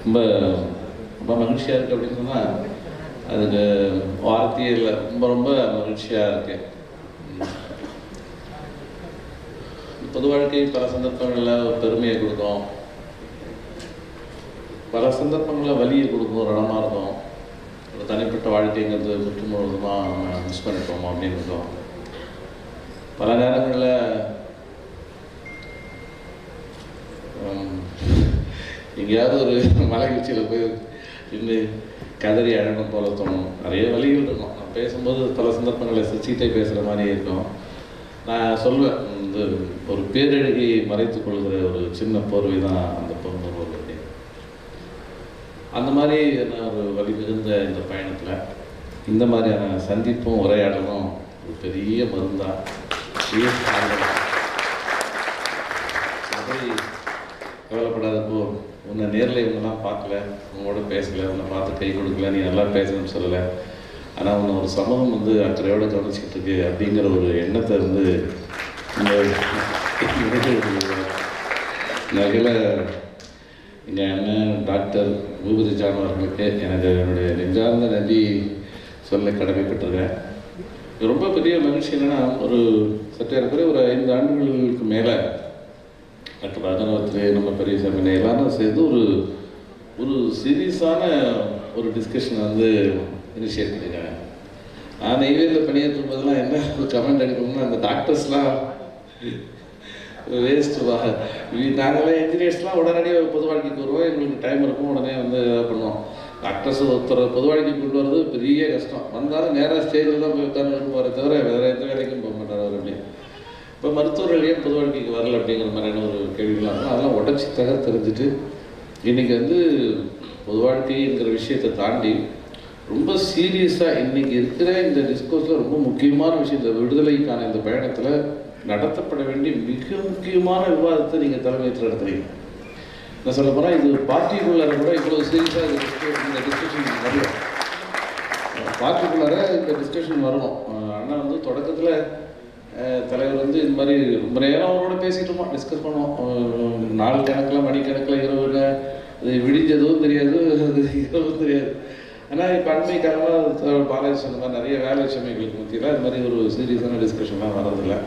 ரொம்ப ரொம்ப மகிழ்ச்சியாக இருக்குது அப்படின்னு சொன்னால் அதுக்கு வார்த்தையே இல்லை. ரொம்ப ரொம்ப மகிழ்ச்சியாக இருக்குது. பொது வாழ்க்கை பல சந்தர்ப்பங்களில் பெருமையை கொடுக்கும், பல சந்தர்ப்பங்களில் வலியை கொடுக்கும், ரணமாக இருக்கும். ஒரு தனிப்பட்ட வாழ்க்கைங்கிறது முற்று முழுவதுமாக மிஸ் பண்ணிட்டோம் அப்படின்னு இருக்கும். பல நேரங்களில் எங்கேயாவது ஒரு மலை உச்சியில் போய் இன்னும் கதறி அழகும் போல தோணும். நிறைய வழிகள் இருக்கும். நான் பேசும்போது பல சந்தர்ப்பங்களில் சிரிச்சிட்டே பேசுகிற மாதிரி இருக்கும். நான் சொல்வேன், இந்த ஒரு பேரழகி மறைத்து கொள்கிற ஒரு சின்ன போர்வை தான் அந்த பொருள் அப்படின்னு. அந்த மாதிரி நான் ஒரு வழி மிகுந்த இந்த பயணத்தில் இந்த மாதிரியான சந்திப்பும் உரையாடலும் ஒரு பெரிய மருந்தா கவலைப்படாதப்போ உன்னை நேரில் இவங்கெல்லாம் பார்க்கல, உங்களோட பேசலை, உன்னை பார்த்து கை கொடுக்கல, நீ நல்லா பேசணும்னு சொல்லலை, ஆனால் உன்னை ஒரு சமூகம் வந்து அக்கறையோடு கவனிச்சிக்கிட்டு இருக்கு அப்படிங்கிற ஒரு எண்ணத்தை வந்து நகல எங்கள் அண்ணன் டாக்டர் பூபதி ஜான் அவர்களுக்கு எனக்கு என்னுடைய நெஞ்சார்ந்த நன்றி சொல்ல கடமைப்பட்டிருக்கேன். ரொம்ப பெரிய மகிழ்ச்சி என்னென்னா, ஒரு சற்றேறக்குறைய ஒரு 5 ஆண்டுகளுக்கு மேலே டாக்டர் ராஜநாதத்திலே நம்ம பெரியசாமி எல்லாரும் சேர்ந்து ஒரு சீரியஸான ஒரு டிஸ்கஷனை வந்து இனிஷியேட் பண்ணியிருக்காங்க. நான் நெய்வேலியில் பணியாற்றும் போதெல்லாம் என்ன ஒரு கமெண்ட் அடிக்கணும்னா, அந்த டாக்டர்ஸ்லாம் வேஸ்ட்டு நாங்களாம் என்ஜினியர்ஸ்லாம் உடனடியாக பொது வாழ்க்கைக்கு வருவோம், எங்களுக்கு டைம் இருக்கும், உடனே வந்து பண்ணுவோம். டாக்டர்ஸ் ஒருத்தர் பொது வாழ்க்கைக்கு கொண்டு வரது பெரிய கஷ்டம். வந்தாலும் நேராக ஸ்டேஜில் தான் போய் உட்காந்து போகிற தவிர வேறு எந்த வேலைக்கும் போக மாட்டார் அவர். அப்படி இப்போ மருத்துவர்கள் ஏன் பொது வாழ்க்கைக்கு வரல அப்படிங்கிற மாதிரியான ஒரு கேள்விகளாக இருக்கும். அதெல்லாம் உடச்சி தெரிஞ்சுட்டு இன்றைக்கி வந்து பொது வாழ்க்கைங்கிற விஷயத்தை தாண்டி ரொம்ப சீரியஸாக இன்றைக்கி இருக்கிற இந்த டிஸ்கோர்ஸில் ரொம்ப முக்கியமான விஷயம், இந்த விடுதலைக்கான இந்த பயணத்தில் நடத்தப்பட வேண்டிய மிக முக்கியமான விவாதத்தை நீங்கள் தலைமையேற்று நடத்துறீங்க. நான் சொல்ல போனால் இது பார்ட்டிக்குள்ளார கூட இவ்வளோ சீரியஸாக இந்த டிஸ்கஷன் வரணும். பார்ட்டிக்குள்ளார இந்த டிஸ்கஷன் வரணும். ஆனால் வந்து தொடக்கத்தில் தலைவர் வந்து இது மாதிரி ரொம்ப நேரம் அவரோட பேசிட்டோமா, டிஸ்கஸ் பண்ணுவோம். நாள் கணக்கில் மணிக்கணக்கில் இரவுல அது விடிஞ்சதும் தெரியாது, அது இரவும் தெரியாது. ஆனால் இப்போ அண்மை காலமாக பாலாஜி சொன்ன மாதிரி நிறைய வேலை விஷயங்களுக்கு மத்தியில் இது மாதிரி ஒரு சீரியஸான டிஸ்கஷன்லாம் வர்றதில்லை.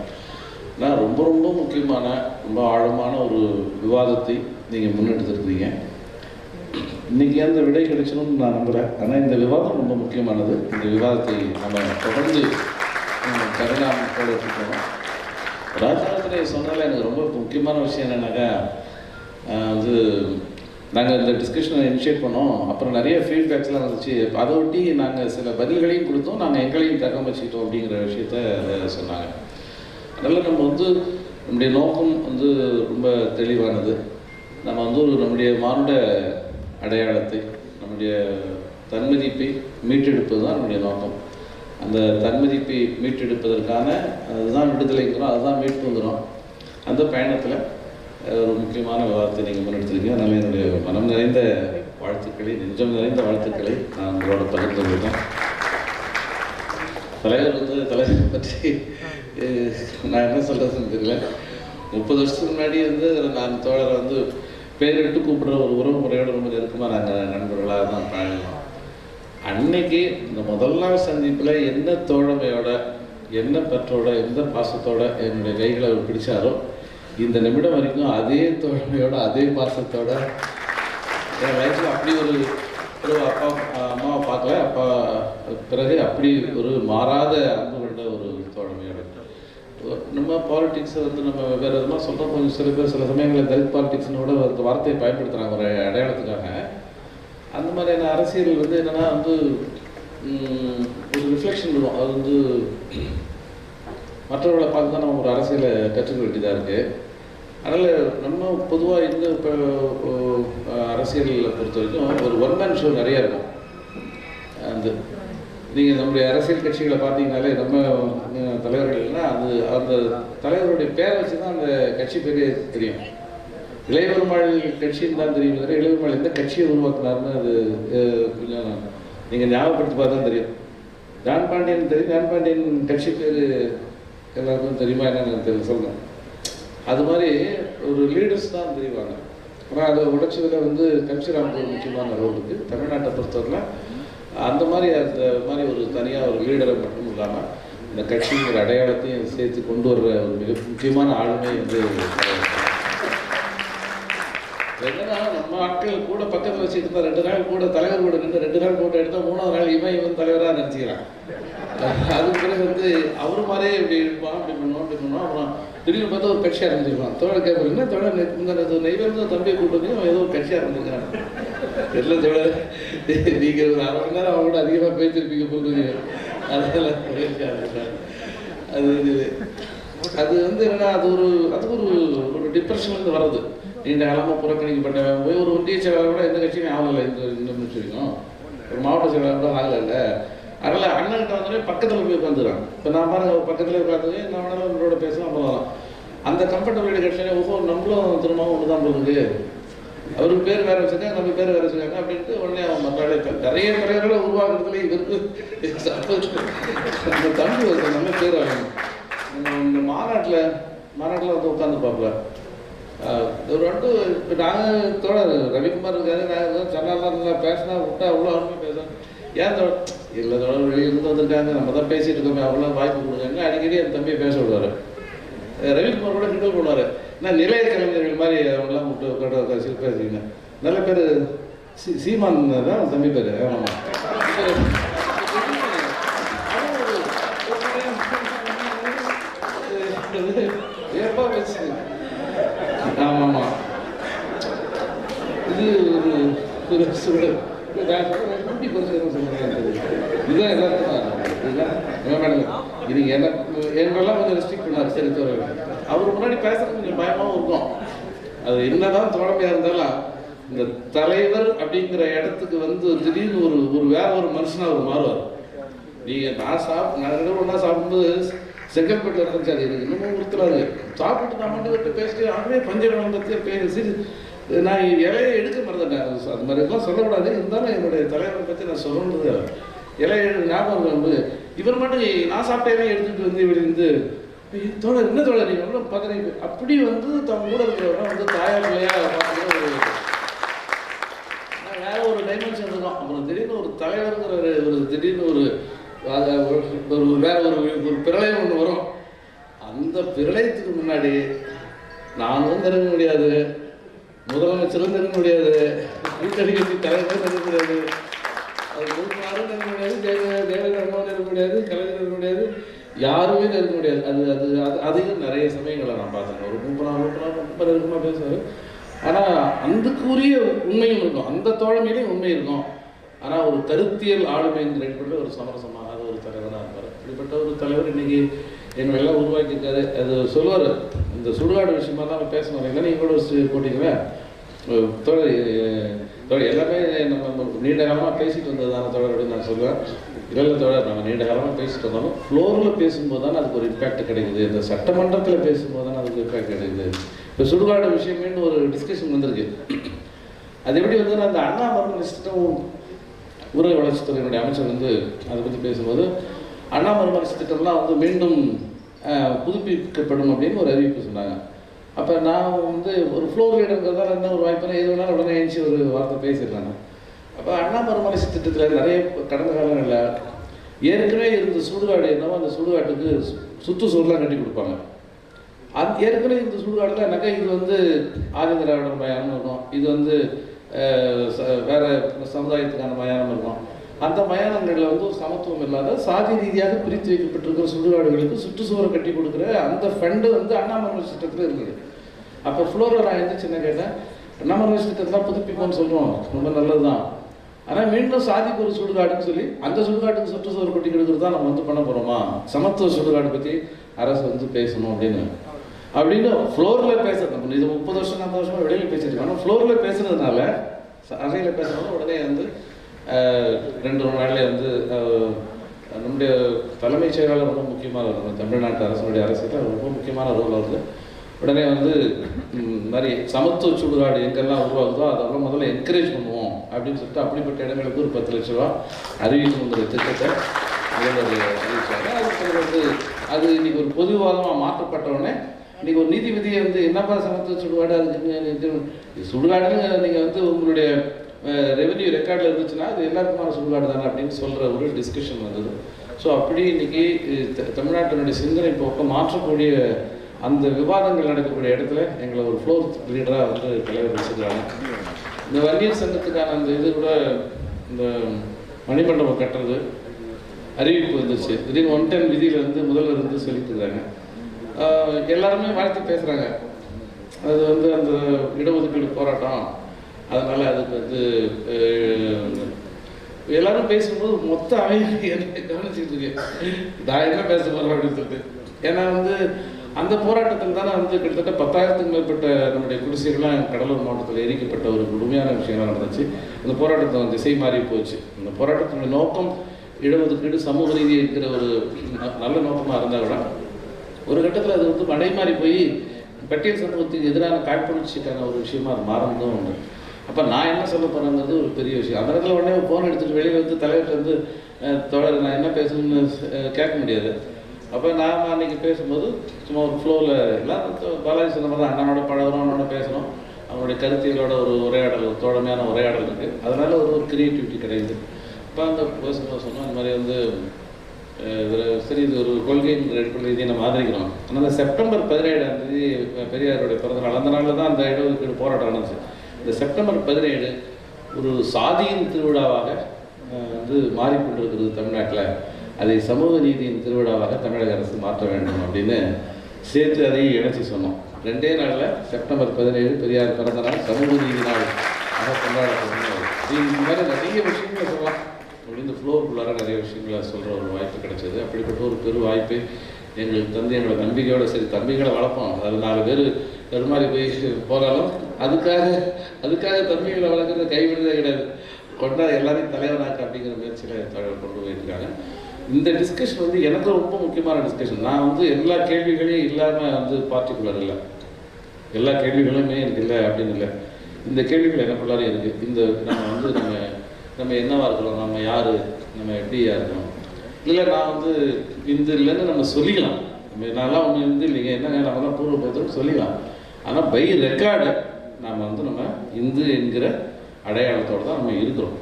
ஆனால் ரொம்ப ரொம்ப முக்கியமான ரொம்ப ஆழமான ஒரு விவாதத்தை நீங்கள் முன்னெடுத்துருக்கீங்க. இன்றைக்கி அந்த விடை கிடைச்சணும்னு நான் நம்புகிறேன். ஆனால் இந்த விவாதம் ரொம்ப முக்கியமானது. இந்த விவாதத்தை நம்ம தொடர்ந்து கருணாமத்தோடு வச்சுக்கணும். ராஜநாதத்திலே சொன்னால எனக்கு ரொம்ப முக்கியமான விஷயம் என்னென்னாக்கா, வந்து நாங்கள் இந்த டிஸ்கஷனை இனிஷியேட் பண்ணோம், அப்புறம் நிறைய ஃபீட்பேக்ஸ்லாம் வந்துச்சு, அதை ஒட்டி நாங்கள் சில பதில்களையும் கொடுத்தோம், நாங்கள் எங்களையும் தக்க வச்சுக்கிட்டோம் அப்படிங்கிற விஷயத்த சொன்னாங்க. அதனால் நம்ம வந்து நம்முடைய நோக்கம் வந்து ரொம்ப தெளிவானது. நம்ம வந்து நம்முடைய மானுட அடையாளத்தை, நம்முடைய தன்மதிப்பை மீட்டெடுப்பது தான் நம்முடைய நோக்கம். அந்த தன்மதிப்பை மீட்டெடுப்பதற்கான அதுதான் விடுதலைங்கிறோம், அதுதான் மீட்டு வந்துடும். அந்த பயணத்தில் ஒரு முக்கியமான விவாதத்தை நீங்கள் முன்னெடுத்துருக்கீங்க. அதனால் என்னுடைய மனம் நிறைந்த வாழ்த்துக்களை, நெஞ்சம் நிறைந்த வாழ்த்துக்களை நான் உங்களோட பகிர்ந்து கொள்கிறேன். தலைவர் பற்றி நான் என்ன சொல்கிறதுன்னு தெரியல. 30 வருஷத்துக்கு முன்னாடி வந்து நான் தோழரை வந்து பேரிட்டு கூப்பிடுற ஒரு உறவு முறையோடு ரொம்ப நெருக்கமாக நாங்கள் நண்பர்களாக தான் பழகினோம். அன்னைக்கு இந்த முதல் நாள் சந்திப்பில் என்ன தோழமையோட, என்ன பற்றோட, எந்த பாசத்தோட என்னுடைய கைகளை அவர் பிடிச்சாரோ, இந்த நிமிடம் வரைக்கும் அதே தோழமையோட அதே பாசத்தோட என் லைஃப்பில் அப்படி ஒரு அப்பா அம்மாவை பார்க்கல, அப்பா பிறகு அப்படி ஒரு மாறாத அன்பு கொண்ட ஒரு தோழமையோட. நம்ம பாலிட்டிக்ஸை வந்து நம்ம வேறு விதமாக சொல்கிறோம். கொஞ்சம் சில பேர் சில சமயங்களில் தலித் பாலிட்டிக்ஸ்னு கூட அந்த வார்த்தையை பயன்படுத்துகிறாங்க ஒரு அடையாளத்துக்காக. அந்த மாதிரியான அரசியல் வந்து என்னென்னா வந்து ஒரு ரிஃப்ளெக்ஷன் வரும். அது வந்து மற்றவர்களை பார்த்து தான் நம்ம ஒரு அரசியலை கற்றுக்க வேண்டியதாக இருக்குது. அதனால் நம்ம பொதுவாக இந்த இப்போ அரசியலில் பொறுத்த வரைக்கும் ஒரு ஒன் மேன் ஷோ நிறையா இருக்கும். அந்த நீங்கள் நம்முடைய அரசியல் கட்சிகளை பார்த்தீங்கனாலே நம்ம தலைவர்கள்னால் அது அந்த தலைவருடைய பேரை வச்சு தான் அந்த கட்சி பேரே தெரியும். இளையபெருமாள் கட்சின்னு தான் தெரியும். இளையபெருமாள் எந்த கட்சியை உருவாக்குனாருன்னு அது கொஞ்சம் நீங்கள் ஞாபகப்படுத்தி பார்த்தா தான் தெரியும். ஜான் பாண்டியன் தெரியும். ஜான் பாண்டியன் கட்சி பேர் எல்லாருக்கும் தெரியுமா என்னன்னு சொல்லுங்கள். அது மாதிரி ஒரு லீடர்ஸ் தான் தெரிவாங்க. ஆனால் அதை உடைச்சதில் வந்து கம்சிராமுக்கு ஒரு முக்கியமான ரோல் இருக்குது. தமிழ்நாட்டை பொறுத்தவரையில் அந்த மாதிரி ஒரு தனியாக ஒரு லீடரை மட்டும் இல்லாமல் இந்த கட்சிங்கிற அடையாளத்தையும் சேர்த்து கொண்டு வர்ற ஒரு மிக முக்கியமான ஆளுமை வந்து என்னன்னா, நம்ம ஆட்கள் கூட பக்கத்தில் வச்சுட்டு இருந்தால் 2 நாள் கூட தலைவர் கூட நின்று 2 நாள் போட்டோ எடுத்தால் 3ஆவது நாள் இவன் தலைவராக நினச்சிக்கிறான். அதுக்கு பிறகு வந்து அவர் மாதிரியே இப்படி இருப்பான், அப்படி பண்ணுவோம். அப்புறம் திடீர்னு பார்த்தா ஒரு கட்சி ஆரம்பிச்சிருக்கான். தோழர் கேட்பறீங்கன்னா தோழர் நெய்வேலிருந்து தம்பியை கூப்பிட்டு அவன் ஏதோ ஒரு கட்சி ஆரம்பிச்சிருக்கான். எல்லாம் தோழர் நீங்கள் ஒரு 1/2 மணி நேரம் அவங்க கூட அதிகமாக பேசியிருப்பீங்க போகுது. அதெல்லாம் அது வந்து என்னன்னா, அது ஒரு டிப்ரெஷன்லேருந்து வர்றது. நீண்ட காலமாக புறக்கணிக்கப்பட்டவன் போய் ஒரு ஒன்றிய செயலாளர் கூட எந்த கட்சியும் ஆகலை. இந்த முடிச்சிருக்கோம், ஒரு மாவட்ட செயலாளர் கூட ஆகலை. அதனால் அண்ணன்கிட்ட வந்தோடனே பக்கத்தில் போய் உட்காந்துக்கிறான். இப்போ நான் பாருங்க பக்கத்தில் உட்காந்து நான் வேணாலும் உங்களோட பேசலாம் போகலாம். அந்த கம்ஃபர்டபிலிட்டி கட்சியில நம்மளும் திரும்பவும் ஒன்று தான் போகுது. அவருக்கு பேர் வேறு வச்சுருக்காங்க, நம்ம பேர் வேறு வச்சுருக்காங்க அப்படின்ட்டு உடனே அவன் மற்றாலே நிறைய தலைவர்களை உருவாக்குறதுல இவருக்கு அந்த தம்பி வந்து நம்ம பேர் ஆகணும். இந்த மாநாட்டில் வந்து உட்காந்துருப்பாப்புல ஒரு இப்போ நாங்கள் தோழர் ரவிக்குமார் இருக்காரு. நாங்கள் சொன்னாலாம் நல்லா பேசினா விட்டா அவ்வளோ அருமையாக பேசுகிறோம். ஏன் இல்லை தோழர் வெளியிருந்து வந்திருக்காங்க, நம்ம தான் பேசிகிட்டு இருக்கோமே, அவ்வளோ வாய்ப்பு கொடுங்க அடிக்கடி என் தம்பியை பேச விடுவார். ரவிக்குமார் கூட கிண்டல் பண்ணுவார். நான் நிலைய கலைஞர்கள் மாதிரி அவங்களாம் விட்டு சிற்பேசிங்க. நல்ல பேர் சீமான் தான் தம்பி பேர். ஆமாம், ஏப்பா பேசு. ஆமாம்மா, இது ஒரு குட்டி பரிசு சொல்கிறேன். இதுதான் எல்லாருக்கும் இது என்னெல்லாம் கொஞ்சம் ரெஸ்ட்ரிக்ட் பண்ணார். சரி தோற அவர் முன்னாடி பேசுறது கொஞ்சம் பயமாகவும் இருக்கும். அது என்னதான் தோழமையாக இருந்தாலும் இந்த தலைவர் அப்படிங்கிற இடத்துக்கு வந்து திடீர்னு ஒரு வேற ஒரு மனுஷனாக அவர் மாறுவார். நீங்கள் நான் ஒன்றா சாப்பிடும்போது செங்கல்பட்டில் இருந்துச்சாரு, எனக்கு இன்னமும் கொடுத்துறாரு. சாப்பிட்டு நான் மட்டும் விட்டு பேசிட்டு அப்படியே பஞ்சம் பற்றி பேசி நான் இலையை எடுக்க மறந்துட்டேன். அது மாதிரிலாம் சொல்லக்கூடாது. இருந்தாலும் என்னுடைய தலைவரை பற்றி நான் சொல்லணுன்றது இலையை ஞாபகம் வந்து இவர் மட்டும் நான் சாப்பிட்டே எடுத்துகிட்டு வந்து இப்படி இருந்து தோழர் என்ன தோழர் நீங்கள் ஒன்றும் பார்த்தீங்க அப்படி வந்து தன் கூட இருக்கிறவங்க வந்து தாயார் பிள்ளையா பார்த்துக்கிற வேற ஒரு டைமென்ஷன் இருக்கும். அப்புறம் திடீர்னு ஒரு தலைவருங்கிற ஒரு திடீர்னு ஒரு வேற ஒரு பிரளயம் ஒன்று வரும். அந்த பிரளயத்துக்கு முன்னாடி நானும் நெருங்க முடியாது, முதலமைச்சரும் நெருங்க முடியாது, கூட்டணி கட்சி தலைவரும் நெருங்க முடியாது, அது யாரும் நெருங்க முடியாது, ஜெயலலிதா நெருங்க முடியாது, கலைஞர் நெருங்க முடியாது, யாருமே நெருங்க முடியாது. அதையும் நிறைய சமயங்களை நான் பார்த்தேன். ஒரு 30 நெருக்கமாக பேசுவார். ஆனால் அதுக்குரிய உண்மையும் இருக்கும், அந்த தோழமையிலையும் உண்மை இருக்கும். ஆனால் ஒரு கருத்தியல் ஆளுமைங்கிற ஒரு சமரசமாகாத ஒரு தலைவராக இருப்பார். இப்படிப்பட்ட ஒரு தலைவர் இன்னைக்கு எங்களெல்லாம் உருவாக்கியிருக்காரு. அது சொல்லுவார். இந்த சுடுகாடு விஷயமா தான் பேசணும். இல்லை நீங்கள் கூட போட்டிங்களே தோழர் எல்லாமே நம்ம நீண்ட காலமாக பேசிட்டு வந்தது தானே தோழர் அப்படின்னு நான் சொல்லுவேன். இல்லை தோழர், நம்ம நீண்ட காலமாக பேசிட்டு வந்தாலும் ஃப்ளோரில் பேசும்போது தானே அதுக்கு ஒரு இம்பேக்ட் கிடைக்குது. இந்த சட்டமன்றத்தில் பேசும்போது தானே அதுக்கு இம்பேக்ட் கிடைக்குது. இப்போ சுடுகாடு விஷயமேன்னு ஒரு டிஸ்கஷன் வந்திருக்கு. அது எப்படி வந்து அந்த அண்ணா மறுமலர்ச்சிட்டம் ஊரக வளர்ச்சித்துறையினுடைய அமைச்சர் வந்து அதை பற்றி பேசும்போது அண்ணா மறுமலர்ச்சி திட்டம்லாம் வந்து மீண்டும் புதுப்பிக்கப்படும் அப்படின்னு ஒரு அறிவிப்பு சொன்னாங்க. அப்போ நான் வந்து ஒரு ஃப்ளோர் லீடருங்கிறதால என்ன ஒரு வாய்ப்புனா எது வேணாலும் உடனே எழுச்சி ஒரு வார்த்தை பேசிடுறாங்க. அப்போ அண்ணா மறுமலர்ச்சி திட்டத்தில் நிறைய கடந்த காலங்களில் ஏற்கனவே இருந்த சுடுகாடு என்னவோ அந்த சுடுகாட்டுக்கு சுற்றுச்சூழலாம் கட்டி கொடுப்பாங்க. ஏற்கனவே இந்த சுடுகாட்டில் என்னக்கா இது வந்து ஆதி திராவிடர் மயானம் இருக்கும், இது வந்து வேற சமுதாயத்துக்கான மயானம் இருக்கும். அந்த மயானங்களில் வந்து ஒரு சமத்துவம் இல்லாத சாதி ரீதியாக பிரித்து வைக்கப்பட்டிருக்கிற சுடுகாடுகளுக்கு சுற்றுச்சுவரை கட்டி கொடுக்குற அந்த ஃபண்டு வந்து அண்ணா மறுமலர்ச்சி திட்டத்தில் இருக்குது. அப்போ ஃப்ளோரில் நான் எந்த சின்ன கேட்டேன், அண்ணா மறுமலர்ச்சி திட்டத்தில் புதுப்பிப்போம்னு சொல்கிறோம், ரொம்ப நல்லது தான். ஆனால் மீண்டும் சாதிக்கு ஒரு சுடுகாடுன்னு சொல்லி அந்த சுடுகாட்டுக்கு சுற்றுச்சுவர் கட்டி கொடுக்குறது தான் நம்ம வந்து பண்ண போகிறோமா? சமத்துவ சுடுகாடு பற்றி அரசு வந்து பேசணும் அப்படின்னு ஃப்ளோரில் பேசுறது. நம்ம இது 30 வருஷம் 40 வருஷமாக வெளியில் பேசியிருக்கோம். ஆனால் ஃப்ளோரில் பேசுனதுனால அறையில் பேசுகிறதுனால உடனே வந்து 2 நாள்லேயே வந்து நம்முடைய தலைமைச் செயலாளர் ரொம்ப முக்கியமான நம்ம தமிழ்நாட்டு அரசுடைய அரசியலில் ரொம்ப முக்கியமான ரோல் வருது. உடனே வந்து மாதிரி சமத்துவ சுடுகாடு எங்கெல்லாம் உருவாகுதோ அதெல்லாம் முதல்ல என்கரேஜ் பண்ணுவோம் அப்படின்னு சொல்லிட்டு அப்படிப்பட்ட இடங்களுக்கு ஒரு 10 லட்ச ரூபா அறிவிக்கணுங்கிற திட்டத்தை அறிவிச்சாங்க. அதுக்கு வந்து அது இன்னைக்கு ஒரு பொதுவாதமாக மாற்றப்பட்ட உடனே இன்றைக்கி ஒரு நீதிபதியை வந்து என்னப்பா சமத்துவ சுடுகாடு, அதுக்கு சுடுகாடுன்னு நீங்கள் வந்து உங்களுடைய ரெவென்யூ ரெக்கார்டில் இருந்துச்சுன்னா அது எல்லாருக்குமான சுடுகாடு தானே அப்படின்னு சொல்கிற ஒரு டிஸ்கஷன் வந்தது. ஸோ அப்படி இன்றைக்கி தமிழ்நாட்டினுடைய சிந்தனை போக்க மாற்றக்கூடிய அந்த விவாதங்கள் நடக்கக்கூடிய இடத்துல எங்களை ஒரு ஃப்ளோர் லீடராக வந்து தலைவர் வச்சுக்கிறாங்க. இந்த வன்னியர் சங்கத்துக்கான அந்த இது கூட இந்த மணிமண்டபம் கட்டுறது அறிவிப்பு வந்துச்சு. திடீர்னு 110 விதியில் வந்து முதல்வர் வந்து சொல்லிட்டுருக்காங்க. எல்லாருமே வாழ்த்து பேசுகிறாங்க. அது வந்து அந்த இடஒதுக்கீடு போராட்டம், அதனால் அதுக்கு வந்து எல்லாரும் பேசும்போது மொத்த அமைதி என்ன கவனிச்சுட்டு இருக்கு, நான் என்ன பேச போகிறேன் அப்படின்னு சொல்லிட்டு. ஏன்னா வந்து அந்த போராட்டத்தில் தானே வந்து கிட்டத்தட்ட 10,000க்கும் மேற்பட்ட நம்முடைய குடிசைகள்லாம் கடலூர் மாவட்டத்தில் எரிக்கப்பட்ட ஒரு கொடுமையான விஷயம்லாம் நடந்துச்சு. அந்த போராட்டத்தை திசை மாறி போச்சு. அந்த போராட்டத்தினுடைய நோக்கம் இடஒதுக்கீடு சமூக நீதி இருக்கிற ஒரு நல்ல நோக்கமாக இருந்தால் கூட ஒரு கட்டத்தில் அது வந்து மடை மாறி போய் பட்டியல் சமூகத்துக்கு எதிரான காழ்ப்புணர்ச்சிக்கான ஒரு விஷயமா அது மாறணும் உண்டு. அப்போ நான் என்ன சொல்ல போகிறேங்கிறது ஒரு பெரிய விஷயம். அந்த இடத்துல உடனே ஃபோன் எடுத்துகிட்டு வெளியே வந்து தலைவர்கிட்ட வந்து தொடர் நான் என்ன பேசணும்னு கேட்க முடியாது. அப்போ நாம் அன்றைக்கி பேசும்போது சும்மா ஒரு ஃப்ளோவில் எல்லாம் பாலாஜி சொன்ன மாதிரி தான் அண்ணனோட பழகிறோம், அவனோட பேசணும், அவனுடைய கருத்தியலோட ஒரு உரையாடல், ஒரு தோழமையான உரையாடல் இருக்குது. அதனால் ஒரு க்ரியேட்டிவிட்டி கிடையாது. இப்போ அந்த பேசும்போது சொன்னோம் இந்த மாதிரி வந்து சரி இது ஒரு கொள்கைன்ற அடிப்படையில் இதை நம்ம ஆதரிக்கிறோம். ஆனால் அந்த செப்டம்பர் 17 பெரியாருடைய பிறந்தநாள், அந்த நாளில் தான் அந்த இடஒதுக்கீடு போராட்டம் நடந்துச்சு. இந்த செப்டம்பர் 17 ஒரு சாதியின் திருவிழாவாக வந்து மாறிக்கொண்டிருக்கிறது தமிழ்நாட்டில். அதை சமூக நீதியின் திருவிழாவாக தமிழக அரசு மாற்ற வேண்டும் அப்படின்னு சேர்த்து அதையும் இணைச்சி சொன்னோம். 2 நாளில் செப்டம்பர் 17 பெரியார் பிறந்த நாள், சமூக நீதி நாள் ஆக கொண்டாடப்படணும். இந்த மாதிரி நிறைய விஷயங்களை சொல்லலாம். இந்த ஃப்ளோருக்குள்ளார நிறைய விஷயங்களை சொல்கிற ஒரு வாய்ப்பு கிடைச்சது. அப்படிப்பட்ட ஒரு பெரு வாய்ப்பு எங்களுக்கு தந்து எங்களோட நம்பிக்கையோட சரி தம்பிகளை வளர்ப்போம், அதாவது 4 பேர் பெருமாறி போய் போனாலும் அதுக்காக தம்பிகளை வளர்க்குறத கைவிடுறதே கிடையாது. கொண்டா எல்லாரையும் தலைவனாக்க அப்படிங்கிற முயற்சியில் தலைவர் கொண்டு போயிருக்காங்க. இந்த டிஸ்கஷன் வந்து எனக்கு ரொம்ப முக்கியமான டிஸ்கஷன். நான் வந்து எல்லா கேள்விகளையும் இல்லாமல் வந்து பார்ட்டிகுலர் இல்லை, எல்லா கேள்விகளுமே எனக்கு இல்லை அப்படின்னு இல்லை. இந்த கேள்விகள் எனக்குள்ளாரே இருக்குது. இந்த நம்ம வந்து நம்ம என்னவா இருக்கிறோம், நம்ம யார், நம்ம எப்படியா இருக்கணும், இல்லை நான் வந்து இந்து இல்லைன்னு நம்ம சொல்லிக்கலாம். நான்லாம் ஒன்று இந்து இல்லைங்க, என்னங்க நம்ம தான் பூர்வ போதும் சொல்லிக்கலாம். ஆனால் பை ரெக்கார்டு நாம் வந்து நம்ம இந்து என்கிற அடையாளத்தோடு தான் நம்ம இருக்கிறோம்.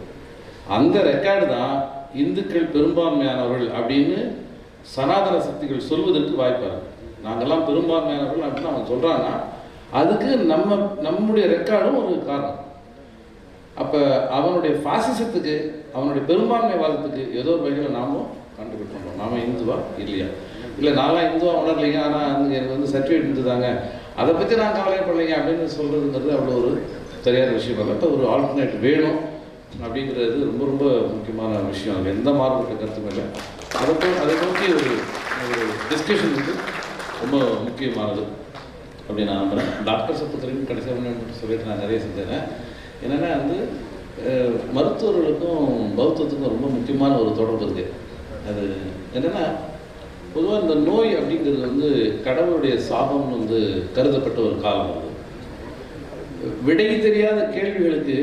அந்த ரெக்கார்டு தான் இந்துக்கள் பெரும்பான்மையானவர்கள் அப்படின்னு சனாதன சக்திகள் சொல்வதற்கு வாய்ப்பாக இருக்குது. நாங்கள்லாம் பெரும்பான்மையானவர்கள் அப்படின்னு அவங்க சொல்கிறாங்கன்னா அதுக்கு நம்முடைய ரெக்கார்டும் ஒரு காரணம். அப்போ அவனுடைய பாசிசத்துக்கு, அவனுடைய பெரும்பான்மைவாதத்துக்கு ஏதோ ஒரு வகையில் நாமும் கண்டுபிடிக்க பண்ணுறோம். நாம் இந்துவா இல்லையா, இல்லை நான்லாம் இந்துவா உணரலைங்க, ஆனால் எனக்கு வந்து சர்டிஃபிகேட் இருந்துதாங்க, அதை பற்றி நான் கவலைப்படலைங்க அப்படின்னு சொல்கிறதுங்கிறது அவ்வளோ ஒரு சரியான விஷயம் இல்லை. ஒரு ஆல்டர்னேட் வேணும் அப்படிங்கிறது ரொம்ப ரொம்ப முக்கியமான விஷயம். அது எந்த மாறுபட்ட கருத்தும் இல்லை. அதை நோக்கி ஒரு டிஸ்கஷன் வந்து ரொம்ப முக்கியமானது அப்படின்னு நான் நம்புகிறேன். டாக்டர் சப்பத்திரின்னு கடைசியாக சொல்லிட்டு நான் நிறைய செஞ்சேன். என்னென்னா வந்து மருத்துவர்களுக்கும் பௌத்தத்துக்கும் ரொம்ப முக்கியமான ஒரு தொடர்பு இருக்குது. அது என்னென்னா பொதுவாக இந்த நோய் அப்படிங்கிறது வந்து கடவுளுடைய சாபம்னு வந்து கருதப்பட்ட ஒரு காலம். அது விடை தெரியாத கேள்விகளுக்கு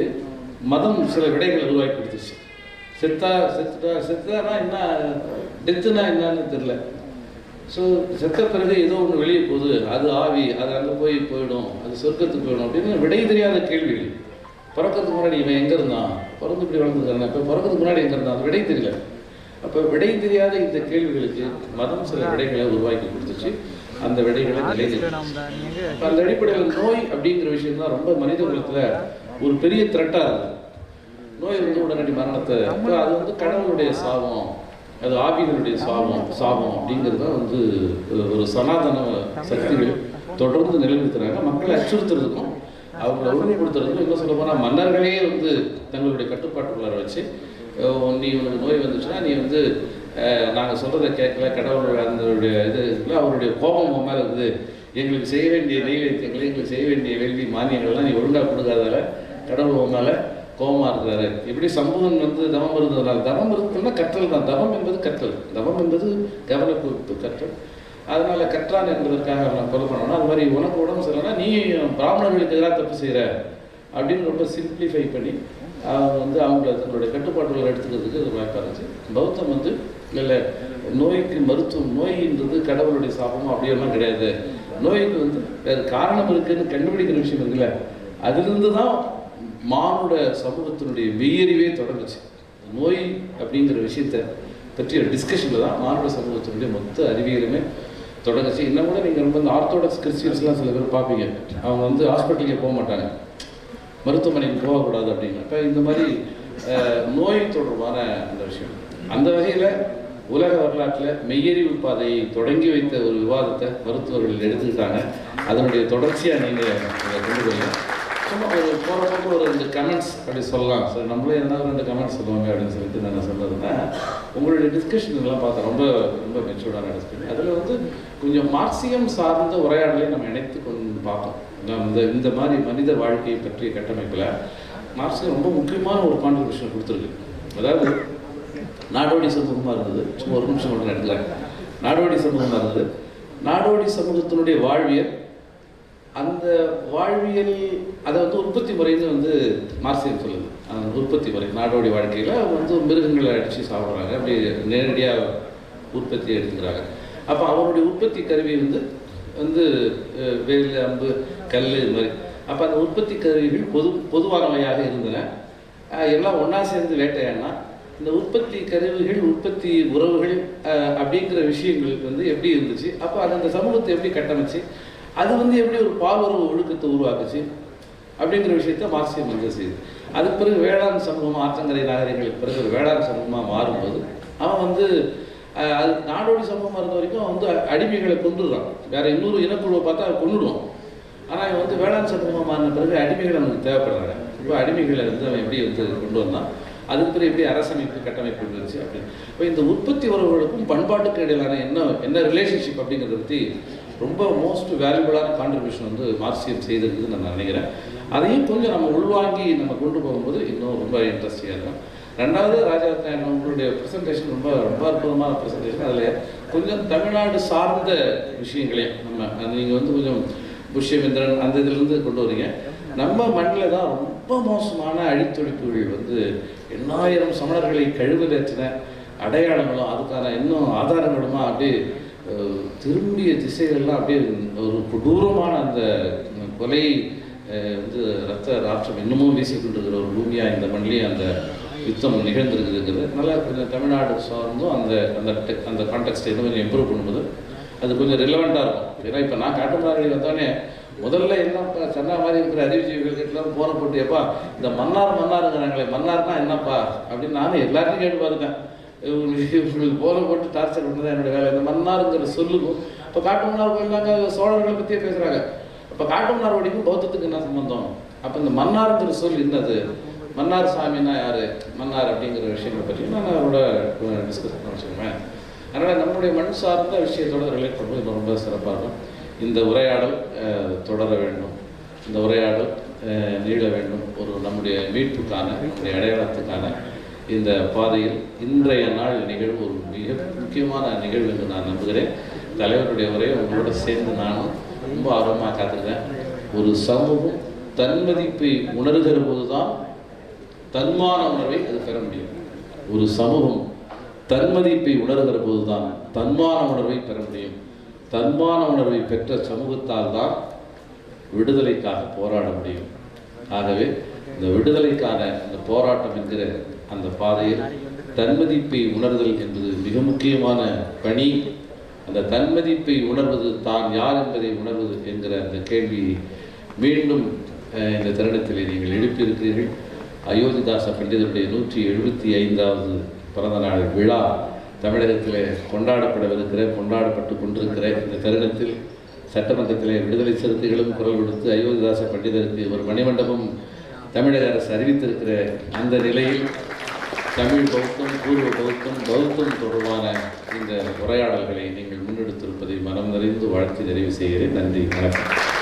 மதம் சில விடைகளை உருவாக்கி கொடுத்துச்சு. செத்தானா என்ன, டெத்துனா என்னன்னு தெரியல. ஸோ செத்த பிறகு ஏதோ ஒன்று வெளியே போகுது, அது ஆவி, அது அங்கே போயிடும், அது சொர்க்கத்துக்கு போயிடும் அப்படின்னு விடை தெரியாத கேள்விகள். பிறக்கிறதுக்கு முன்னாடி இவன் எங்கே இருந்தான், பிறந்து இப்படி வளர்ந்துருக்காங்க, இப்போ பிறக்கிறதுக்கு முன்னாடி எங்கே இருந்தான், அது விடை தெரியல. அப்போ விடை தெரியாத இந்த கேள்விகளுக்கு மதம் சில விடைகளை உருவாக்கி கொடுத்துச்சு. அந்த விடைகளை நிலைநிறுத்தும். அந்த அடிப்படையில் நோய் அப்படிங்கிற விஷயம் தான் ரொம்ப மனித குலத்தில் ஒரு பெரிய த்ரெட்டாக இருக்குது. நோய் வந்து உடனடி மரணத்தை, அது வந்து கடவுளுடைய சாபம், அது ஆவிகளுடைய சாபம் அப்படிங்கிறது தான் வந்து ஒரு சனாதன சக்திகள் தொடர்ந்து நிலைநிறுத்துறாங்க. மக்களை அச்சுறுத்துறதுக்கும் அவங்களை உறுதிப்படுத்துறதுக்கும், இன்னும் சொல்ல போனால் மன்னர்களே வந்து தங்களுடைய கட்டுப்பாட்டுக்குள்ளார வச்சு நீ உனக்கு நோய் வந்துச்சுன்னா நீ வந்து நாங்கள் சொல்கிறத கேட்கல, கடவுளோட அதனுடைய இது இருக்குல்ல, அவருடைய கோபம் மேலே இருக்குது, எங்களுக்கு செய்ய வேண்டிய நெய்வேத்தியங்களை, எங்களுக்கு செய்ய வேண்டிய வேள்வி மானியங்கள்லாம் நீ ஒழுங்காக கொடுக்காதால கடவுள் மேலே கோபமாக இருக்கிறாரு. இப்படி சமூகம் வந்து தவம் இருந்ததுனால, தவம் இருக்குன்னா கற்றல் தான். தவம் என்பது கற்றல், தவம் என்பது கவனக்குறிப்பு கற்றல். அதனால் கற்றான் என்பதற்காக அவனை கொலை பண்ணணும். அது மாதிரி உனக்கு உடம்பு சரியில்லைன்னா நீ பிராமணர்களுக்கு எதிராக தப்பு செய்கிற அப்படின்னு ரொம்ப சிம்பிளிஃபை பண்ணி வந்து அவங்கள தங்களுடைய கட்டுப்பாட்டுகளை எடுத்துக்கிறதுக்கு அது வாய்ப்பாக இருந்துச்சு. பௌத்தம் வந்து இல்லை நோய்க்கு மருத்துவம், நோயின்றது கடவுளுடைய சாபமும் அப்படியெல்லாம் கிடையாது, நோய்க்கு வந்து வேறு காரணம் இருக்குதுன்னு கண்டுபிடிக்கிற விஷயம் இருக்குல்ல, அதிலிருந்து தான் மானுட சமூகத்தினுடைய மெய்யறிவே தொடங்குச்சு. நோய் அப்படிங்கிற விஷயத்தை பற்றிய டிஸ்கஷனில் தான் மானுட சமூகத்தினுடைய மொத்த அறிவியலுமே தொடங்குச்சு. இன்னும் கூட நீங்கள் ரொம்ப இந்த ஆர்த்தோடாக்ஸ் கிறிஸ்டியன்ஸ்லாம் சில பேர் பார்ப்பீங்க, அவங்க வந்து ஹாஸ்பிட்டலுக்கே போக மாட்டாங்க, மருத்துவமனைக்கு போகக்கூடாது அப்படின்னு. இப்போ இந்த மாதிரி நோய் தொடர்பான அந்த விஷயம், அந்த வகையில் உலக வரலாற்றில் மெய்யறிவு பாதையை தொடங்கி வைத்த ஒரு விவாதத்தை மருத்துவர்கள் எடுத்துக்கிட்டாங்க. அதனுடைய தொடர்ச்சியாக நீங்கள் கொண்டு போய் சும்மா ஒரு போகிற பக்கம் ஒரு 2 கமெண்ட்ஸ் அப்படி சொல்லலாம் சார், நம்மளே என்ன 2 கமெண்ட்ஸ் சொல்லுவாங்க அப்படின்னு சொல்லிட்டு நான் சொல்கிறதுனா, உங்களுடைய டிஸ்கஷன்லாம் பார்த்தா ரொம்ப ரொம்ப மெச்சூர்டான டிஸ்கஷன். அதில் வந்து கொஞ்சம் மார்க்சியம் சார்ந்த உரையாடலை நம்ம இணைத்து கொண்டு பார்த்தோம். இந்த மாதிரி மனித வாழ்க்கையை பற்றிய கட்டமைப்பில் மார்க்சியம் ரொம்ப முக்கியமான ஒரு கான்ட்ரிபியூஷன் கொடுத்துருக்கு. அதாவது நாடோடி சமூகமாக இருந்தது, சும்மா ஒரு நிமிஷம் மட்டும் எடுத்துக்கிறேன். நாடோடி சமூகமாக இருந்தது, நாடோடி சமூகத்தினுடைய வாழ்வியல், அந்த வாழ்வியல் அதை வந்து உற்பத்தி முறைன்னு வந்து மார்க்சியம் சொல்லுது. அந்த உற்பத்தி முறை நாடோடி வாழ்க்கையில் வந்து மிருகங்களை அடித்து சாப்பிட்றாங்க, அப்படி நேரடியாக உற்பத்தியை எடுத்துக்கிறாங்க. அப்போ அவருடைய உற்பத்தி கருவி வந்து வந்து வேல், அம்பு, கல், இது மாதிரி. அப்போ அந்த உற்பத்தி கருவிகள் பொதுவானவையாக இருந்தன. எல்லாம் ஒன்றா சேர்ந்து வேட்டையாடினா இந்த உற்பத்தி கருவிகள், உற்பத்தி உறவுகள் அப்படிங்கிற விஷயங்கள் வந்து எப்படி இருந்துச்சு, அப்போ அது அந்த சமூகத்தை எப்படி கட்டமைச்சு, அது வந்து எப்படி ஒரு பாலுறவு ஒழுக்கத்தை உருவாக்குச்சு அப்படிங்கிற விஷயத்த மார்க்சியம் வந்து செய்யுது. அதுக்கு பிறகு வேளாண் சமூகமாக, ஆற்றங்கரை நாகரிகங்களுக்கு பிறகு ஒரு வேளாண் சமூகமாக மாறும்போது அவன் வந்து அது நாடோடி சமூகமாக இருந்த வரைக்கும் அவன் வந்து அடிமைகளை கொண்டுடுறான். வேறு இன்னொரு இனக்குழுவை பார்த்தா அவன் கொண்டுடுவான். ஆனால் இவன் வந்து வேளாண் சமூகமாக மாறின பிறகு அடிமைகள் அவனுக்கு தேவைப்படுறாங்க. இப்போ அடிமைகளை வந்து அவன் எப்படி வந்து கொண்டு வந்தான், அதுக்கு பிறகு எப்படி அரசமைப்பு கட்டமைப்பு இருந்துச்சு அப்படின்னு. இப்போ இந்த உற்பத்தி உறவுகளுக்கும் பண்பாட்டுக்கு இடையிலான என்ன ரிலேஷன்ஷிப் அப்படிங்கிறத பற்றி ரொம்ப மோஸ்ட் வேல்யூபிளான கான்ட்ரிபியூஷன் வந்து மார்க்சியம் செய்திருக்குதுன்னு நான் நினைக்கிறேன். அதையும் கொஞ்சம் நம்ம உள்வாங்கி நம்ம கொண்டு போகும்போது இன்னும் ரொம்ப இன்ட்ரெஸ்டிங்காக இருக்கும். ரெண்டாவது, ராஜரத்னம் உங்களுடைய ப்ரெசன்டேஷன் ரொம்ப ரொம்ப அற்புதமான ப்ரெசன்டேஷன். அதில் கொஞ்சம் தமிழ்நாடு சார்ந்த விஷயங்களையும் நம்ம நீங்கள் வந்து கொஞ்சம் புஷ்யமிந்திரன் அந்த இதிலேருந்து கொண்டு வரீங்க. நம்ம மண்ணில் தான் ரொம்ப மோசமான அழித்தொழிப்புகள் வந்து 8000 சமணர்களை கழுவிலேற்றின அடையாளங்களும் அதுக்கான இன்னும் ஆதாரங்களுமா அப்படியே திரும்பிய திசைகள்லாம் அப்படியே ஒரு கொடூரமான அந்த கொலை வந்து ரத்த ராட்சம் இன்னமும் வீசிக்கொண்டிருக்கிற ஒரு பூமியாக இந்த மண்ணிலேயே அந்த யுத்தம் நிகழ்ந்திருக்குதுங்கிறது நல்லா கொஞ்சம் தமிழ்நாடு சார்ந்தும் அந்த அந்த அந்த கான்டெக்ஸ்ட்டை இன்னும் கொஞ்சம் இம்ப்ரூவ் பண்ணும்போது அது கொஞ்சம் ரிலவெண்ட்டாக இருக்கும். ஏன்னா இப்போ நான் காட்டுமாரி வந்தோடனே முதல்ல என்னப்பா சொன்ன மாதிரி இருக்கிற அறிவுஜீவிகள் கிட்டலாம் போன போட்டு, எப்பா இந்த மன்னாருங்கிறாங்களே, மன்னார்னா என்னப்பா அப்படின்னு நானும் எல்லாத்தையும் கேட்டு பார்த்துட்டேன். இவங்களுக்கு போன போட்டு டார்ச்சர் பண்ணதான் என்னோட வேலை. இந்த மன்னாருங்கிற சொல்லுக்கும் இப்போ காட்டுமன்னார் கோயிலாங்க சோழர்களை பற்றியே பேசுகிறாங்க. இப்போ காட்டுமன்னார் வடிக்கும் பௌத்தத்துக்கு என்ன சம்பந்தம்? அப்போ இந்த மன்னாருங்கிற சொல் என்னது, மன்னார் சாமின்னா யார், மன்னார் அப்படிங்கிற விஷயங்களை பற்றி நான் அவரோட டிஸ்கஸ் பண்ண வச்சுக்கோங்க. அதனால் நம்மளுடைய மண் சார்ந்த விஷயத்தோட ரிலேட் பண்ணும்போது இன்னும் ரொம்ப சிறப்பாக இருக்கும். இந்த உரையாடல் தொடர வேண்டும், இந்த உரையாடல் நீள வேண்டும். ஒரு நம்முடைய மீட்புக்கான, நம்முடைய அடையாளத்துக்கான இந்த பாதையில் இன்றைய நாள் நிகழ்வு ஒரு மிக முக்கியமான நிகழ்வு என்று நான் நம்புகிறேன். தலைவருடைய உரையை உங்களோட சேர்ந்து நானும் ரொம்ப ஆர்வமாக காத்துக்கிறேன். ஒரு சமூகம் தன்மதிப்பை உணர்கிற போது தான் தன்மான உணர்வை அது பெற முடியும். ஒரு சமூகம் தன்மதிப்பை உணர்கிற போது தான் தன்மான உணர்வை பெற முடியும். தன்மான உணர்வை பெற்ற சமூகத்தால் தான் விடுதலைக்காக போராட முடியும். ஆகவே இந்த விடுதலைக்கான இந்த போராட்டம் என்கிற அந்த பாதையில் தன்மதிப்பை உணர்தல் என்பது மிக முக்கியமான பணி. அந்த தன்மதிப்பை உணர்வது, தான் யார் என்பதை உணர்வது என்கிற அந்த கேள்வியை மீண்டும் இந்த தருணத்தில் நீங்கள் எழுப்பியிருக்கிறீர்கள். அயோத்திதாச பண்டிதருடைய 175வது பிறந்த நாள் விழா தமிழகத்தில் கொண்டாடப்பட்டு கொண்டிருக்கிற இந்த தருணத்தில் சட்டமன்றத்தில் விடுதலை சிறுத்தைகளும் குரல் கொடுத்து அயோத்திதாச பண்டிதருக்கு ஒரு மணிமண்டபம் தமிழக அரசு அறிவித்திருக்கிற அந்த நிலையில் தமிழ் பௌத்தம், பூர்வ பௌத்தம் தொடர்பான இந்த உரையாடல்களை நீங்கள் முன்னெடுத்திருப்பதை மனம் நிறைந்து வாழ்த்தி நிறைவு செய்கிறேன். நன்றி, வணக்கம்.